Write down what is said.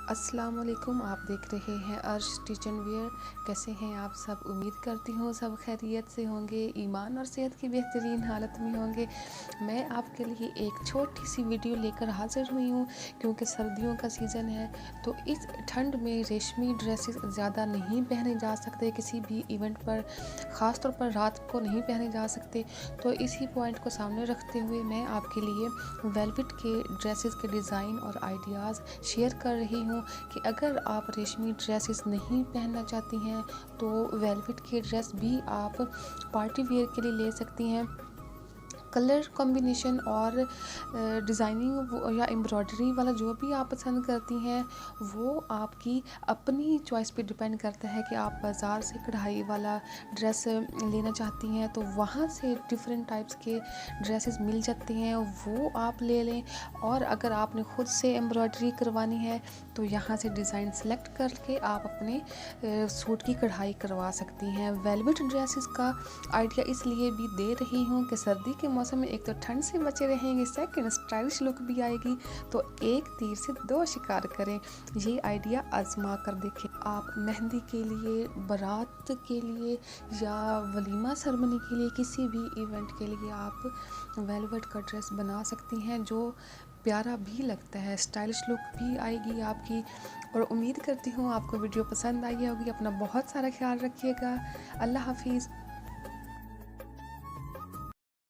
अस्सलाम वालेकुम। आप देख रहे हैं अर्श किचन वेयर। कैसे हैं आप सब? उम्मीद करती हूँ सब खैरियत से होंगे, ईमान और सेहत की बेहतरीन हालत में होंगे। मैं आपके लिए एक छोटी सी वीडियो लेकर हाज़िर हुई हूँ क्योंकि सर्दियों का सीज़न है, तो इस ठंड में रेशमी ड्रेसेस ज़्यादा नहीं पहने जा सकते किसी भी इवेंट पर, ख़ास तौर पर रात को नहीं पहने जा सकते। तो इसी पॉइंट को सामने रखते हुए मैं आपके लिए वेलवेट के ड्रेसेस के डिज़ाइन और आइडियाज़ शेयर कर रही हूँ कि अगर आप रेशमी ड्रेसेस नहीं पहनना चाहती हैं तो वेलवेट की ड्रेस भी आप पार्टी वेयर के लिए ले सकती हैं। कलर कॉम्बिनेशन और डिज़ाइनिंग या एम्ब्रॉयडरी वाला जो भी आप पसंद करती हैं वो आपकी अपनी चॉइस पे डिपेंड करता है कि आप बाज़ार से कढ़ाई वाला ड्रेस लेना चाहती हैं तो वहाँ से डिफरेंट टाइप्स के ड्रेसेस मिल जाते हैं, वो आप ले लें। और अगर आपने ख़ुद से एम्ब्रॉयडरी करवानी है तो यहाँ से डिज़ाइन सेलेक्ट करके आप अपने सूट की कढ़ाई करवा सकती हैं। वेलवेट ड्रेसेस का आइडिया इसलिए भी दे रही हूँ कि सर्दी के मौसम में एक तो ठंड से बचे रहेंगे, सेकंड स्टाइलिश लुक भी आएगी, तो एक तीर से दो शिकार करें। ये आइडिया आजमा कर देखें। आप मेहंदी के लिए, बारात के लिए या वलीमा सेरेमनी के लिए, किसी भी इवेंट के लिए आप वेलवेट का ड्रेस बना सकती हैं जो प्यारा भी लगता है, स्टाइलिश लुक भी आएगी आपकी। और उम्मीद करती हूँ आपको वीडियो पसंद आई होगी। अपना बहुत सारा ख्याल रखिएगा। अल्लाह हाफिज़।